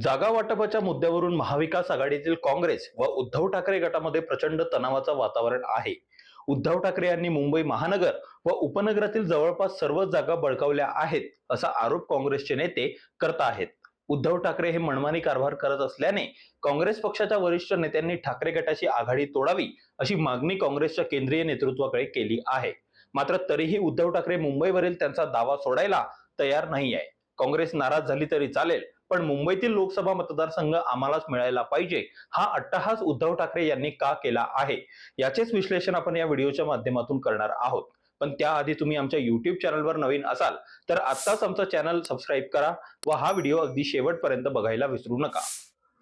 जागा वाटपाच्या मुद्द्यावरून महाविकास आघाडीतील काँग्रेस व उद्धव ठाकरे गटामध्ये प्रचंड तणावाचं वातावरण आहे. उद्धव ठाकरे यांनी मुंबई महानगर व उपनगरातील जवळपास सर्व जागा बळकावल्या आहेत असा आरोप काँग्रेसचे नेते करत आहेत. उद्धव ठाकरे हे मनमानी कारभार करत असल्याने काँग्रेस पक्षाच्या वरिष्ठ नेत्यांनी ठाकरे गटाची आघाडी तोडावी अशी मागणी काँग्रेसच्या केंद्रीय नेतृत्वाकडे केली आहे. मात्र तरीही उद्धव ठाकरे मुंबईवरील त्यांचा दावा सोडायला तयार नाही आहे. काँग्रेस नाराज झाली तरी चालेल, पण मुंबईतील लोकसभा मतदारसंघ आम्हालाच मिळायला पाहिजे हा अट्टहास उद्धव ठाकरे यांनी का केला आहे, याचेच विश्लेषण आपण या व्हिडिओच्या माध्यमातून करणार आहोत. पण त्याआधी तुम्ही आमच्या YouTube चॅनलवर नवीन असाल तर आत्ताच आमचं चॅनल सबस्क्राईब करा व हा व्हिडिओ अगदी शेवटपर्यंत बघायला विसरू नका.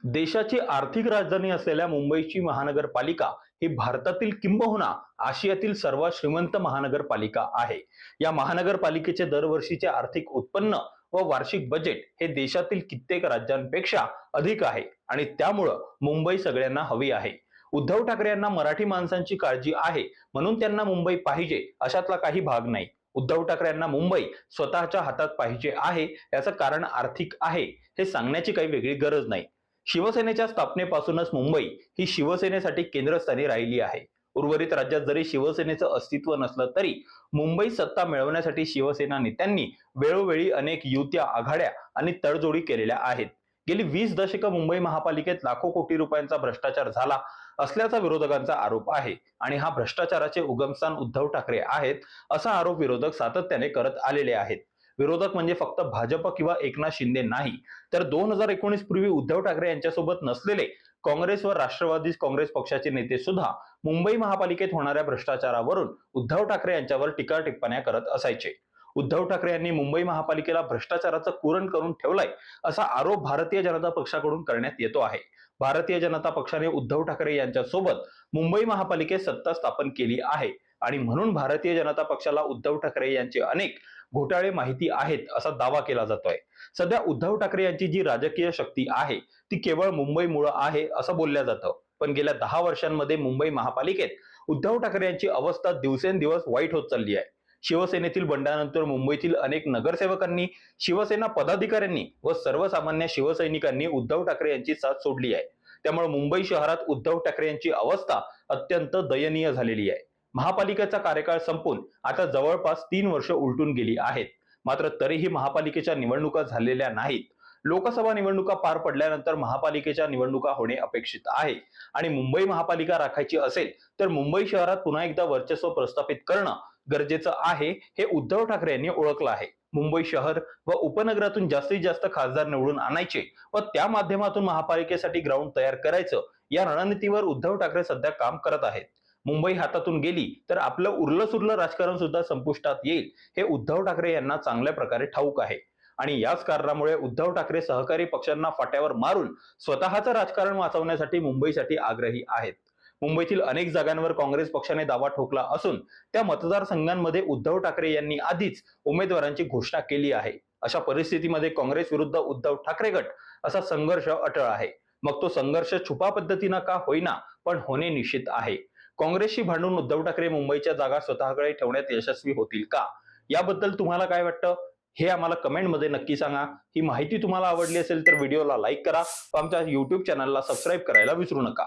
देशाची आर्थिक राजधानी असलेल्या मुंबईची महानगरपालिका ही भारतातील किंबहुना आशियातील सर्वात श्रीमंत महानगरपालिका आहे. या महानगरपालिकेचे दरवर्षीचे आर्थिक उत्पन्न व वार्षिक बजेट हे देशातील कित्येक राज्यांपेक्षा अधिक आहे आणि त्यामुळं मुंबई सगळ्यांना हवी आहे. उद्धव ठाकरे यांना मराठी माणसांची काळजी आहे म्हणून त्यांना मुंबई पाहिजे अशातला काही भाग नाही. उद्धव ठाकरे यांना मुंबई स्वतःच्या हातात पाहिजे आहे याचं कारण आर्थिक आहे हे सांगण्याची काही वेगळी गरज नाही. शिवसेनेच्या स्थापनेपासूनच मुंबई ही शिवसेनेसाठी केंद्रस्थानी राहिली आहे. उर्वरित राज्यात जरी शिवसेनेचं अस्तित्व नसलं तरी मुंबईत सत्ता मिळवण्यासाठी शिवसेना नेत्यांनी वेळोवेळी अनेक युत्या, आघाड्या आणि तडजोडी केलेल्या आहेत. गेली 20 दशकं मुंबई महापालिकेत लाखो कोटी रुपयांचा भ्रष्टाचार झाला असल्याचा विरोधकांचा आरोप आहे आणि हा भ्रष्टाचाराचे उगमस्थान उद्धव ठाकरे आहेत असा आरोप विरोधक सातत्याने करत आलेले आहेत. विरोधक म्हणजे फक्त भाजप किंवा एकनाथ शिंदे नाही, तर 2019 पूर्वी उद्धव ठाकरे यांच्यासोबत नसलेले काँग्रेस व राष्ट्रवादी काँग्रेस पक्षाचे नेते सुद्धा मुंबई महापालिकेत होणाऱ्या भ्रष्टाचारावरून उद्धव ठाकरे यांच्यावर टीका टिप्पण्या करत असायचे. उद्धव ठाकरे यांनी मुंबई महापालिकेला भ्रष्टाचाराचं कुरण करून ठेवलाय असा आरोप भारतीय जनता पक्षाकडून करण्यात येतो आहे. भारतीय जनता पक्षाने उद्धव ठाकरे यांच्यासोबत मुंबई महापालिकेत सत्ता स्थापन केली आहे आणि म्हणून भारतीय जनता पक्षाला उद्धव ठाकरे यांचे अनेक घोटाळे माहिती आहेत असा दावा केला जातोय. सध्या उद्धव ठाकरे यांची जी राजकीय शक्ती आहे ती केवळ मुंबईमुळे आहे असं बोललं जातं. पण गेल्या 10 वर्षांमध्ये मुंबई महापालिकेत उद्धव ठाकरे यांची अवस्था दिवसेंदिवस वाईट होत चालली आहे. शिवसेनेतील बंडानंतर मुंबईतील अनेक नगरसेवकांनी, शिवसेना पदाधिकाऱ्यांनी व सर्वसामान्य शिवसैनिकांनी उद्धव ठाकरे यांची साथ सोडली आहे. त्यामुळे मुंबई शहरात उद्धव ठाकरे यांची अवस्था अत्यंत दयनीय झालेली आहे. महापालिकेचा कार्यकाळ संपून आता जवळपास 3 वर्ष उलटून गेली आहेत. मात्र तरीही महापालिकेच्या निवडणुका झालेल्या नाहीत. लोकसभा निवडणुका पार पडल्यानंतर महापालिकेच्या निवडणुका होणे अपेक्षित आहे आणि मुंबई महापालिका राखायची असेल तर मुंबई शहरात पुन्हा एकदा वर्चस्व प्रस्थापित करणं गरजेचं आहे हे उद्धव ठाकरे यांनी ओळखलं आहे. मुंबई शहर व उपनगरातून जास्तीत जास्त खासदार निवडून आणायचे व त्या माध्यमातून महापालिकेसाठी ग्राउंड तयार करायचं या रणनीतीवर उद्धव ठाकरे सध्या काम करत आहेत. मुंबई हातातून गेली तर आपलं उरलं सुरलं राजकारण सुद्धा संपुष्टात येईल हे उद्धव ठाकरे यांना चांगल्या प्रकारे ठाऊक आहे आणि याच कारणामुळे उद्धव ठाकरे सहकारी पक्षांना फाट्यावर मारून स्वतःचं राजकारण वाचवण्यासाठी मुंबईसाठी आग्रही आहेत. मुंबईतील अनेक जागांवर काँग्रेस पक्षाने दावा ठोकला असून त्या मतदारसंघांमध्ये उद्धव ठाकरे यांनी आधीच उमेदवारांची घोषणा केली आहे. अशा परिस्थितीमध्ये काँग्रेस विरुद्ध उद्धव ठाकरे गट असा संघर्ष अटळ आहे. मग तो संघर्ष छुपा पद्धतीनं का होईना पण होणे निश्चित आहे. काँग्रेसशी भांडून उद्धव ठाकरे मुंबईच्या जागा स्वतःकडे ठेवण्यात यशस्वी होतील का, याबद्दल तुम्हाला काय वाटतं हे आम्हाला कमेंटमध्ये नक्की सांगा. ही माहिती तुम्हाला आवडली असेल तर व्हिडिओला लाईक करा व आमच्या YouTube चॅनलला सबस्क्राईब करायला विसरू नका.